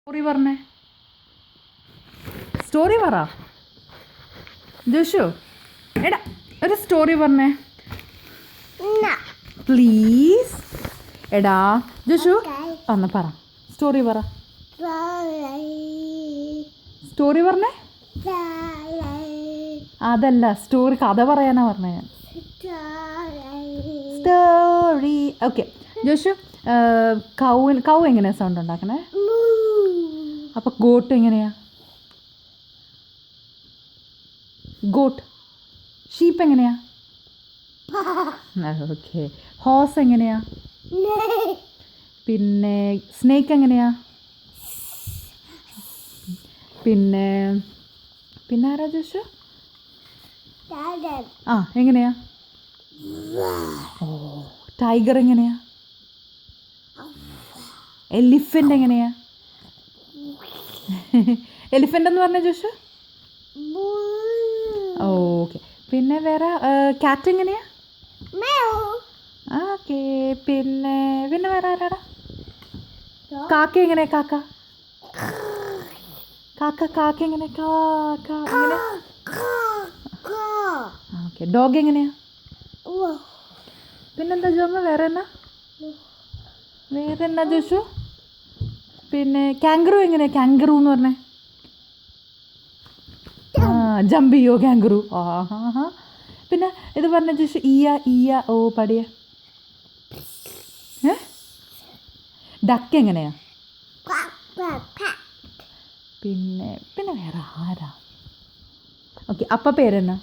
Story പറഞ്ഞേ, story പറ ജോഷു. എടാ ഒരു സ്റ്റോറി പറഞ്ഞേ പ്ലീസ്. എടാ ജോഷു ഒന്ന് പറ, സ്റ്റോറി പറ. സ്റ്റോറി പറഞ്ഞേ. അതല്ല, സ്റ്റോറി കഥ പറയാനാ പറഞ്ഞ ഞാൻ. സ്റ്റോറി. ഓക്കെ ജോഷു, കൗ എങ്ങനെയാ സൗണ്ട് ഉണ്ടാക്കണേ? അപ്പം ഗോട്ട് എങ്ങനെയാ? ഗോട്ട്. ഷീപ്പ് എങ്ങനെയാ? ഓക്കെ. ഹോസ് എങ്ങനെയാ? പിന്നെ സ്നേക്ക് എങ്ങനെയാ? പിന്നെ പിന്നെ ആരാ ജോഷു? ആ എങ്ങനെയാ? ഓ ടൈഗർ എങ്ങനെയാ? എലിഫൻ്റ് എങ്ങനെയാ? എലിഫൻ്റ് എന്ന് പറഞ്ഞ ജോഷു? ഓക്കെ. പിന്നെ വേറെ ക്യാറ്റ് എങ്ങനെയാ? ഓക്കെ. പിന്നെ പിന്നെ വേറെ ആരാടാ? കാക്ക എങ്ങനെയാ? കാക്ക കാക്ക കാക്ക എങ്ങനെയാ? കാക്ക എങ്ങനെ? ഓക്കെ. ഡോഗ് എങ്ങനെയാ? പിന്നെന്താ ജോമ? വേറെ എന്നാ ജോഷു? പിന്നെ കാങ്കറു എങ്ങനെയാ? കാങ്കറു എന്ന് പറഞ്ഞേ. ജമ്പ് ചെയ്യോ കാങ്കറു? ഹാ. പിന്നെ ഇത് പറഞ്ഞ ജോഷു, ഈയ ഓ പടിയ. ഡക്ക് എങ്ങനെയാ? പിന്നെ പിന്നെ വേറെ ആരാ? ഓക്കെ. അപ്പ പേരെന്നാ?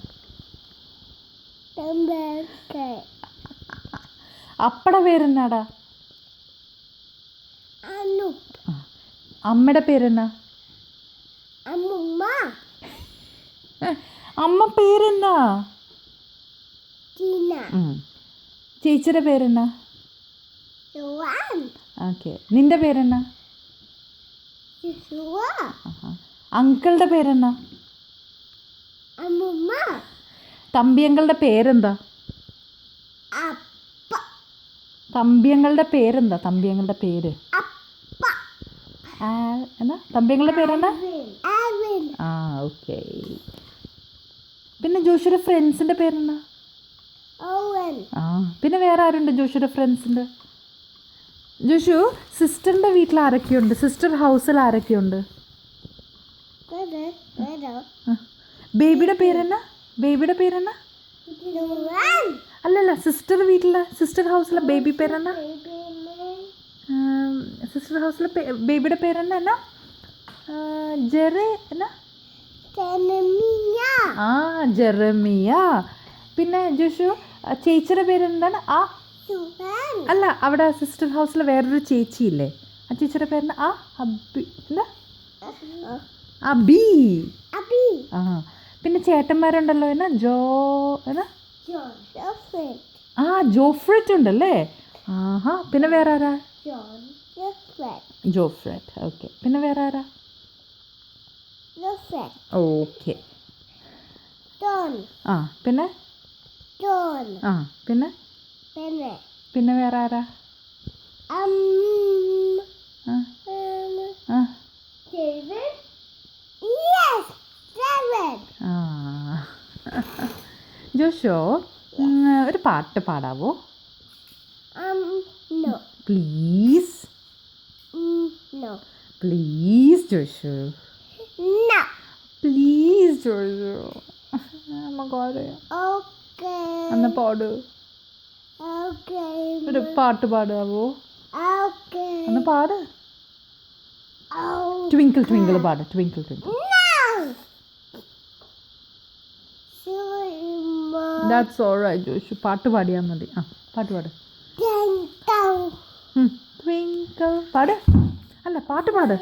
അപ്പടെ പേരെന്നാടാ? അമ്മയുടെ പേരെന്നാ? അമ്മ പേരെന്നാ? ചേച്ചിയുടെ പേരെന്നാ? ഓക്കെ. നിന്റെ പേരെന്നാ? അങ്കിളുടെ പേരെന്നാ? തമ്പിയങ്ങളുടെ പേരെന്താ? തമ്പിയങ്ങളുടെ പേരെന്താ? തമ്പിയങ്ങളുടെ പേര് എന്നാ? തമ്പിയങ്ങളുടെ പേരെന്നാ? ആ ഓക്കെ. പിന്നെ ജോഷിയുടെ ഫ്രണ്ട്സിൻ്റെ പേരെന്നാ? ആ പിന്നെ വേറെ ആരുണ്ട് ജോഷിയുടെ ഫ്രണ്ട്സിൻ്റെ? ജോഷു, സിസ്റ്ററിൻ്റെ വീട്ടിൽ ആരൊക്കെയുണ്ട്? സിസ്റ്റർ ഹൗസിൽ ആരൊക്കെയുണ്ട്? ബേബിയുടെ പേരെന്നാ? ബേബിയുടെ പേരെന്നാ? അല്ലല്ല, സിസ്റ്റർ വീട്ടിലെ, സിസ്റ്റർ ഹൗസിലെ ബേബി പേരെന്നാ? സിസ്റ്റർ ഹൗസിലെ ബേബിയുടെ പേരെന്നാ? എന്നാ എന്നാ? ആ ജെറമിയ. പിന്നെ ജോഷു, ചേച്ചിയുടെ പേരെന്താണ്? അല്ല, അവിടെ സിസ്റ്റർ ഹൗസിൽ വേറൊരു ചേച്ചിയില്ലേ? ആ ചേച്ചിയുടെ പേരെന്നാ? അബി. എന്താ? അബി. ആ പിന്നെ ചേട്ടന്മാരുണ്ടല്ലോ, എന്നാ? എന്നാ? ജോഫ്രറ്റ് ഉണ്ടല്ലേ? ആഹാ. പിന്നെ വേറെ ആരാ? ജോഫ്രറ്റ്. ഓക്കെ. പിന്നെ വേറെ ആരാ? ഓക്കെ. ആ പിന്നെ പിന്നെ പിന്നെ വേറെ ആരാ? ജോഷോ, ഒരു പാട്ട് പാടാവോ പ്ലീസ്? പ്ലീസ് ജോഷു, പ്ലീസ് ജോഷു. എന്നാ പാട്, ഒരു പാട്ട് പാടാവോ? ഒന്ന് പാട്. ട്വിങ്കിൾ ട്വിങ്കിൾ പാട്. Twinkle twinkle. ദാറ്റ്സ് ഓൾറൈറ്റ് ജോഷു. പാട്ട് പാടിയാൽ മതി. പാട്ട് പാട്. ട്വിങ്കിൾ പാട്. അല്ല, പാട്ട് പാട്.